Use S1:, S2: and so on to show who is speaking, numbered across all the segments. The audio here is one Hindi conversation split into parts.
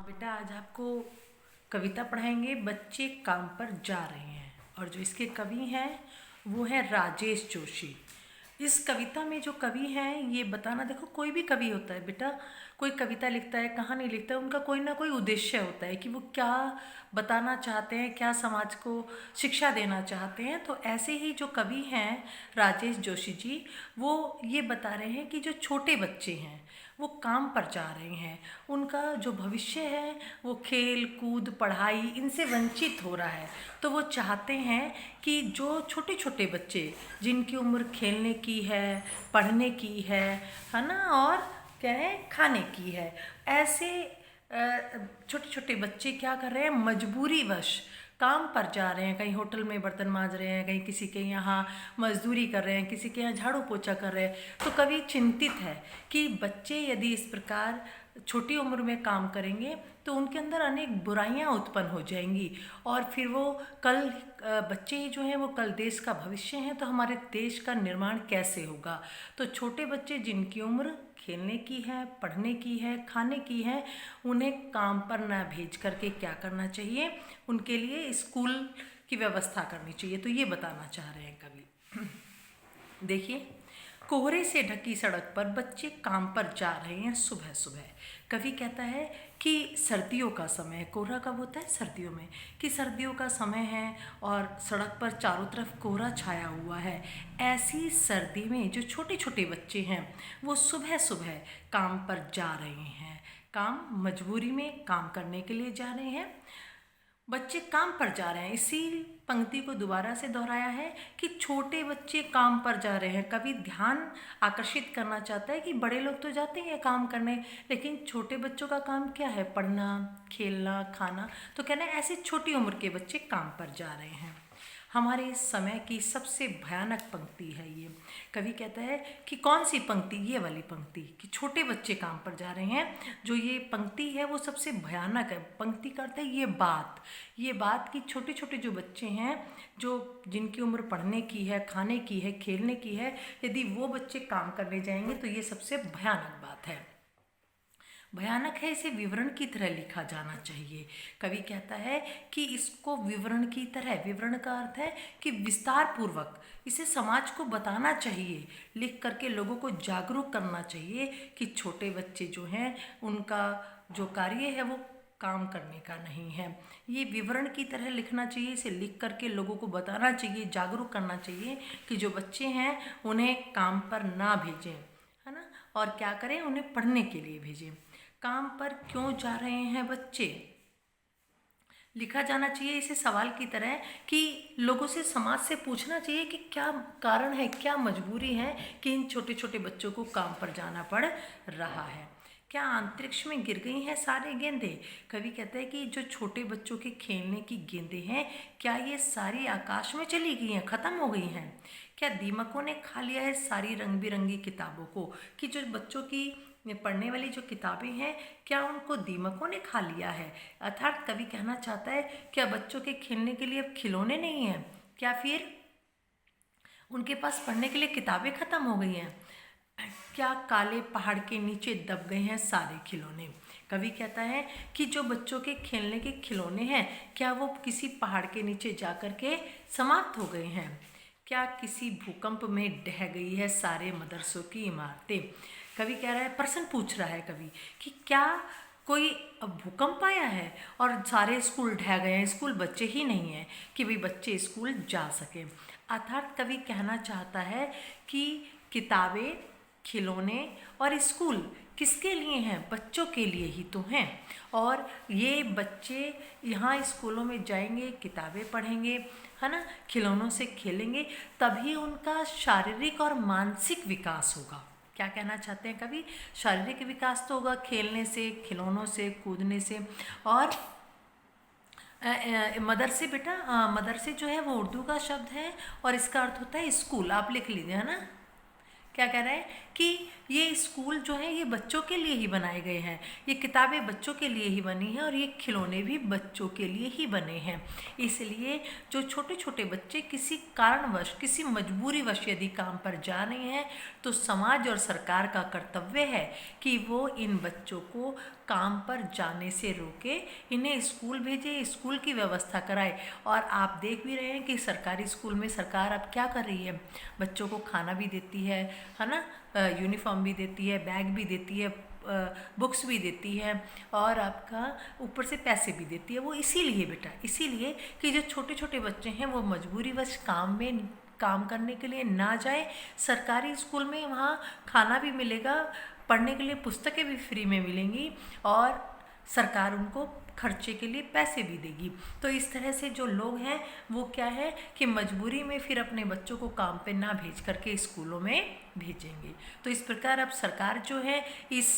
S1: हाँ बेटा, आज आपको कविता पढ़ाएंगे। बच्चे काम पर जा रहे हैं और जो इसके कवि हैं वो है राजेश जोशी। इस कविता में जो कवि हैं ये बताना, देखो कोई भी कवि होता है बेटा, कोई कविता लिखता है, कहानी लिखता है, उनका कोई ना कोई उद्देश्य होता है कि वो क्या बताना चाहते हैं, क्या समाज को शिक्षा देना चाहते हैं। तो ऐसे ही जो कवि हैं राजेश जोशी जी, वो ये बता रहे हैं कि जो छोटे बच्चे हैं वो काम पर जा रहे हैं, उनका जो भविष्य है वो खेल कूद पढ़ाई इनसे वंचित हो रहा है। तो वो चाहते हैं कि जो छोटे छोटे बच्चे जिनकी उम्र खेलने की है, पढ़ने की है ना, और क्या है, खाने की है, ऐसे छोटे छोटे बच्चे क्या कर रहे हैं, मजबूरीवश काम पर जा रहे हैं। कहीं होटल में बर्तन मांज रहे हैं, कहीं किसी के यहाँ मजदूरी कर रहे हैं, किसी के यहाँ झाड़ू पोछा कर रहे हैं। तो कवि चिंतित है कि बच्चे यदि इस प्रकार छोटी उम्र में काम करेंगे तो उनके अंदर अनेक बुराइयां उत्पन्न हो जाएंगी और फिर वो कल बच्चे जो हैं वो कल देश का भविष्य हैं। तो हमारे देश का निर्माण कैसे होगा। तो छोटे बच्चे जिनकी उम्र खेलने की है, पढ़ने की है, खाने की है, उन्हें काम पर ना भेज करके क्या करना चाहिए, उनके लिए स्कूल की व्यवस्था करनी चाहिए। तो ये बताना चाह रहे हैं कवि। देखिए, कोहरे से ढकी सड़क पर बच्चे काम पर जा रहे हैं सुबह सुबह। कवि कहता है कि सर्दियों का समय है। कोहरा कब होता है? सर्दियों में। कि सर्दियों का समय है और सड़क पर चारों तरफ कोहरा छाया हुआ है। ऐसी सर्दी में जो छोटे छोटे बच्चे हैं वो सुबह सुबह काम पर जा रहे हैं। काम, मजबूरी में काम करने के लिए जा रहे हैं। बच्चे काम पर जा रहे हैं। इसी पंक्ति को दोबारा से दोहराया है कि छोटे बच्चे काम पर जा रहे हैं। कवि ध्यान आकर्षित करना चाहता है कि बड़े लोग तो जाते हैं काम करने, लेकिन छोटे बच्चों का काम क्या है? पढ़ना, खेलना, खाना। तो कहना है ऐसे छोटी उम्र के बच्चे काम पर जा रहे हैं। हमारे इस समय की सबसे भयानक पंक्ति है ये। कवि कहता है कि कौन सी पंक्ति? ये वाली पंक्ति कि छोटे बच्चे काम पर जा रहे हैं। जो ये पंक्ति है वो सबसे भयानक है। पंक्ति करते हैं ये बात कि छोटे छोटे जो बच्चे हैं, जो जिनकी उम्र पढ़ने की है, खाने की है, खेलने की है, यदि वो बच्चे काम करने जाएंगे तो ये सबसे भयानक बात है। भयानक है, इसे विवरण की तरह लिखा जाना चाहिए। कवि कहता है कि इसको विवरण की तरह, विवरण का अर्थ है कि विस्तार पूर्वक इसे समाज को बताना चाहिए, लिख करके लोगों को जागरूक करना चाहिए कि छोटे बच्चे जो हैं उनका जो कार्य है वो काम करने का नहीं है। ये विवरण की तरह लिखना चाहिए, इसे लिख करके लोगों को बताना चाहिए, जागरूक करना चाहिए कि जो बच्चे हैं उन्हें काम पर ना भेजें, है ना, और क्या करें, उन्हें पढ़ने के लिए भेजें। काम पर क्यों जा रहे हैं बच्चे, लिखा जाना चाहिए इसे सवाल की तरह कि लोगों से, समाज से पूछना चाहिए कि क्या कारण है, क्या मजबूरी है कि इन छोटे छोटे बच्चों को काम पर जाना पड़ रहा है। क्या अंतरिक्ष में गिर गई हैं सारे गेंदे? कवि कहते हैं कि जो छोटे बच्चों के खेलने की गेंदें हैं, क्या ये सारी आकाश में चली गई हैं, ख़त्म हो गई हैं? क्या दीमकों ने खा लिया है सारी रंग बिरंगी किताबों को? कि जो बच्चों की पढ़ने वाली जो किताबें हैं, क्या उनको दीमकों ने खा लिया है? अर्थात कवि कहना चाहता है क्या बच्चों के खेलने के लिए अब खिलौने नहीं हैं? क्या फिर उनके पास पढ़ने के लिए किताबें खत्म हो गई हैं? क्या काले पहाड़ के नीचे दब गए हैं सारे खिलौने? कवि कहता है कि जो बच्चों के खेलने के खिलौने हैं, क्या वो किसी पहाड़ के नीचे जा कर के समाप्त हो गए हैं? क्या किसी भूकंप में ढह गई है सारे मदरसों की इमारतें? कवि कह रहा है, प्रश्न पूछ रहा है कवि कि क्या कोई भूकंप आया है और सारे स्कूल ढह गए हैं, स्कूल बच्चे ही नहीं हैं कि भाई बच्चे स्कूल जा सकें। अर्थात कवि कहना चाहता है कि किताबें, खिलौने और स्कूल किसके लिए हैं? बच्चों के लिए ही तो हैं। और ये बच्चे यहाँ स्कूलों में जाएंगे, किताबें पढ़ेंगे, है ना, खिलौनों से खेलेंगे, तभी उनका शारीरिक और मानसिक विकास होगा। क्या कहना चाहते हैं कवि? शारीरिक विकास तो होगा खेलने से, खिलौनों से, कूदने से। और मदरसे बेटा, मदरसे जो है वो उर्दू का शब्द है और इसका अर्थ होता है स्कूल। आप लिख लीजिए, है ना। क्या कह रहा है कि ये स्कूल जो है ये बच्चों के लिए ही बनाए गए हैं, ये किताबें बच्चों के लिए ही बनी हैं और ये खिलौने भी बच्चों के लिए ही बने हैं। इसलिए जो छोटे छोटे बच्चे किसी कारणवश, किसी मजबूरीवश यदि काम पर जा रहे हैं तो समाज और सरकार का कर्तव्य है कि वो इन बच्चों को काम पर जाने से रोके, इन्हें स्कूल भेजे, स्कूल की व्यवस्था कराए। और आप देख भी रहे हैं कि सरकारी स्कूल में सरकार अब क्या कर रही है, बच्चों को खाना भी देती है ना, यूनिफॉर्म भी देती है, बैग भी देती है, बुक्स भी देती है और आपका ऊपर से पैसे भी देती है। वो इसीलिए बेटा, इसीलिए कि जो छोटे छोटे बच्चे हैं वो मजबूरीवश काम करने के लिए ना जाए। सरकारी स्कूल में वहाँ खाना भी मिलेगा, पढ़ने के लिए पुस्तकें भी फ्री में मिलेंगी और सरकार उनको खर्चे के लिए पैसे भी देगी। तो इस तरह से जो लोग हैं वो क्या है कि मजबूरी में फिर अपने बच्चों को काम पे ना भेज करके स्कूलों में भेजेंगे। तो इस प्रकार अब सरकार जो है इस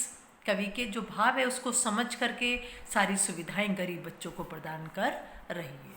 S1: कवि के जो भाव है उसको समझ करके सारी सुविधाएं गरीब बच्चों को प्रदान कर रही है।